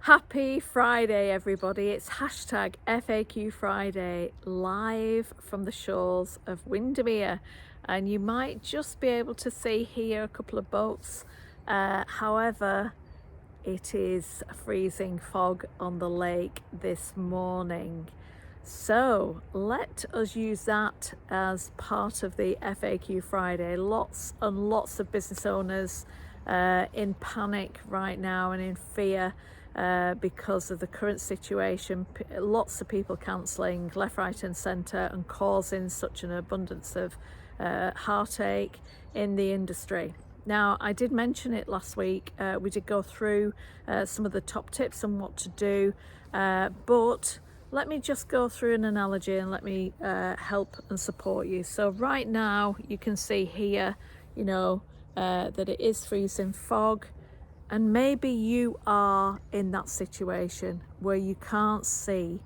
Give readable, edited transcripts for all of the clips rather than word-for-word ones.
Happy Friday, everybody. It's hashtag FAQ Friday, live from the shores of Windermere. And you might just be able to see here a couple of boats. However, it is freezing fog on the lake this morning. So let us use that as part of the FAQ Friday. Lots and lots of business owners in panic right now and in fear because of the current situation. Lots of people cancelling left, right and centre and causing such an abundance of heartache in the industry. Now, I did mention it last week. We did go through some of the top tips on what to do, but let me just go through an analogy and let me help and support you. So right now you can see here, that it is freezing fog, and maybe you are in that situation where you can't see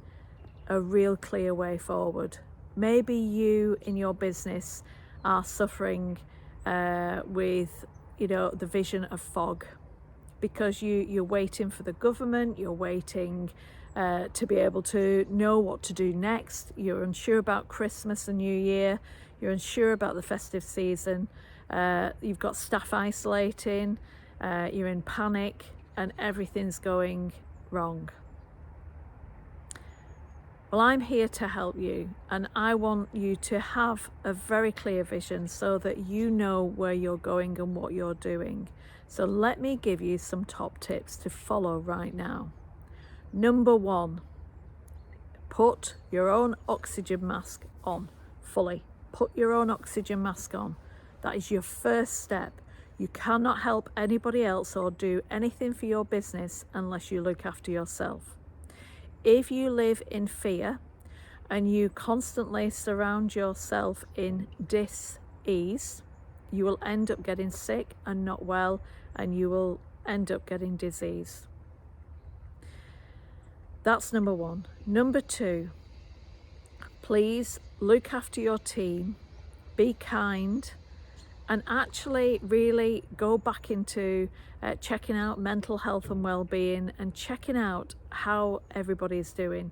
a real clear way forward. Maybe you in your business are suffering with the vision of fog, because you're waiting for the government, you're waiting to be able to know what to do next. You're unsure about Christmas and New Year, you're unsure about the festive season, you've got staff isolating, you're in panic and everything's going wrong. Well, I'm here to help you, and I want you to have a very clear vision so that you know where you're going and what you're doing. So let me give you some top tips to follow right now. Number one, put your own oxygen mask on fully. Put your own oxygen mask on. That is your first step. You cannot help anybody else or do anything for your business unless you look after yourself. If you live in fear and you constantly surround yourself in dis-ease, you will end up getting sick and not well, and you will end up getting disease. That's number one. Number two, please look after your team, be kind, and actually really go back into checking out mental health and well-being and checking out how everybody's doing,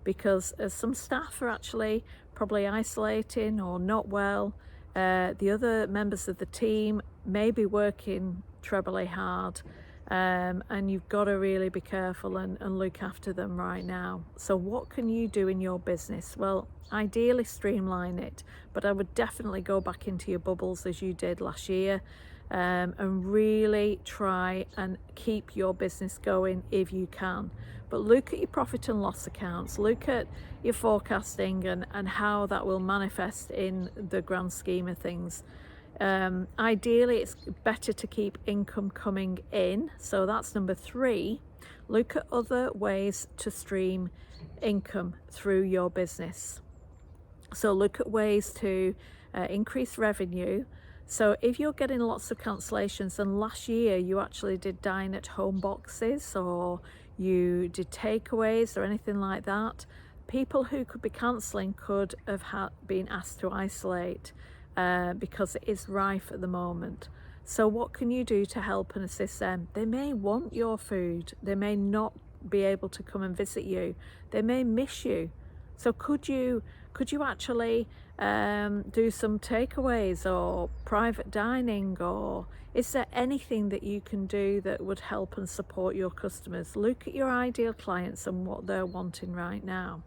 because some staff are actually probably isolating or not well. The other members of the team may be working trebly hard, and you've got to really be careful and look after them right now. So what can you do in your business? Well, ideally streamline it, but I would definitely go back into your bubbles as you did last year, and really try and keep your business going if you can. But look at your profit and loss accounts, look at your forecasting and how that will manifest in the grand scheme of things. Ideally, it's better to keep income coming in. So that's number three. Look at other ways to stream income through your business. So look at ways to increase revenue. So if you're getting lots of cancellations, and last year you actually did dine at home boxes or you did takeaways or anything like that, people who could be cancelling could have been asked to isolate because it is rife at the moment. So what can you do to help and assist them? They may want your food, they may not be able to come and visit you, they may miss you. So could you actually do some takeaways or private dining, or is there anything that you can do that would help and support your customers? Look at your ideal clients and what they're wanting right now,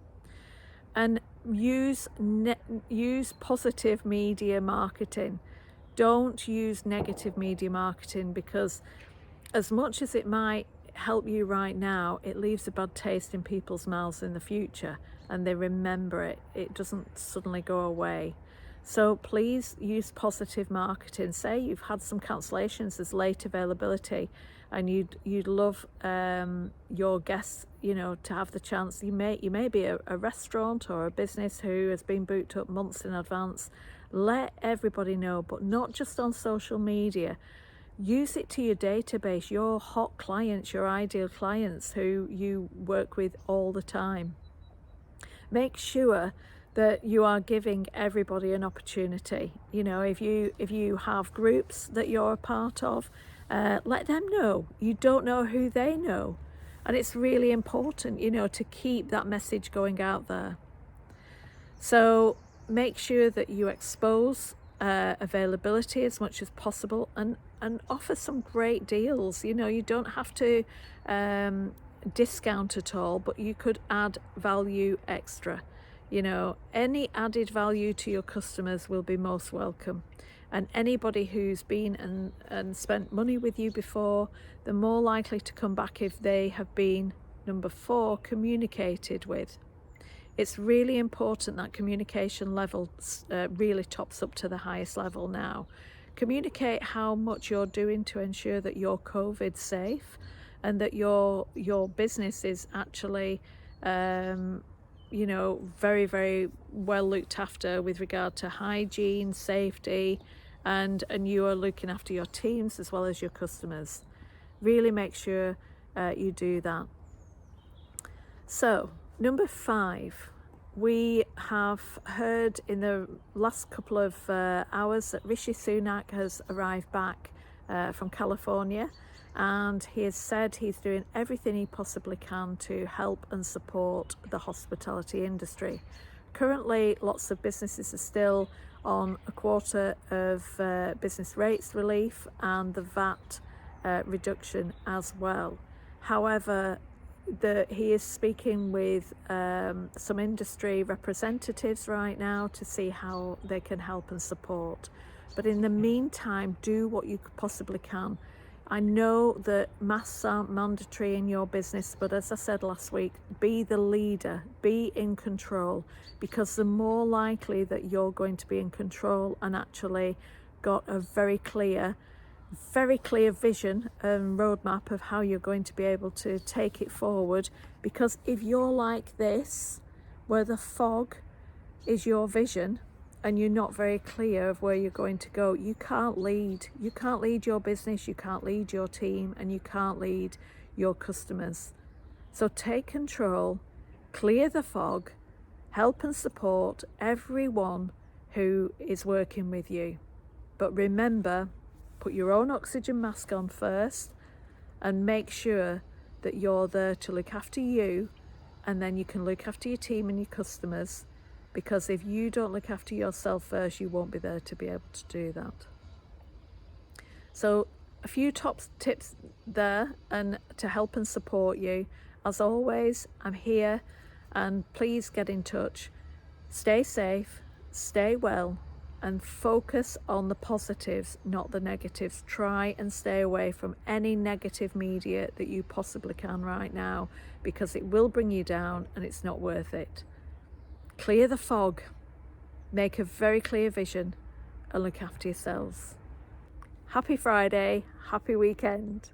and use positive media marketing. Don't use negative media marketing, because as much as it might help you right now, it leaves a bad taste in people's mouths in the future, and they remember it. It doesn't suddenly go away. So please use positive marketing. Say you've had some cancellations, there's late availability, and you'd love your guests, to have the chance. You may be a restaurant or a business who has been booked up months in advance. Let everybody know, but not just on social media. Use it to your database, your hot clients, your ideal clients who you work with all the time. Make sure that you are giving everybody an opportunity. If you have groups that you're a part of, let them know. You don't know who they know. And it's really important, you know, to keep that message going out there. So make sure that you expose availability as much as possible, and offer some great deals. You know, you don't have to discount at all, but you could add value extra. You know, any added value to your customers will be most welcome. And anybody who's been and spent money with you before, they're more likely to come back if they have been, number 4, communicated with. It's really important that communication level really tops up to the highest level now. Communicate how much you're doing to ensure that you're COVID safe and that your business is actually you know, very, very well looked after with regard to hygiene, safety, and you are looking after your teams as well as your customers. Really make sure you do that. So, number 5, we have heard in the last couple of hours that Rishi Sunak has arrived back from California, and he has said he's doing everything he possibly can to help and support the hospitality industry. Currently, lots of businesses are still on a quarter of business rates relief and the VAT reduction as well. However, he is speaking with some industry representatives right now to see how they can help and support. But in the meantime, do what you possibly can. I know that masks aren't mandatory in your business, but as I said last week, be the leader, be in control, because the more likely that you're going to be in control and actually got a very clear vision and roadmap of how you're going to be able to take it forward. Because if you're like this, where the fog is your vision and you're not very clear of where you're going to go, you can't lead. You can't lead your business, you can't lead your team, and you can't lead your customers. So take control, clear the fog, help and support everyone who is working with you. But remember, put your own oxygen mask on first and make sure that you're there to look after you, and then you can look after your team and your customers, because if you don't look after yourself first, you won't be there to be able to do that. So a few top tips there and to help and support you. As always, I'm here, and please get in touch. Stay safe, stay well, and focus on the positives, not the negatives. Try and stay away from any negative media that you possibly can right now, because it will bring you down and it's not worth it. Clear the fog, make a very clear vision, and look after yourselves. Happy Friday, happy weekend.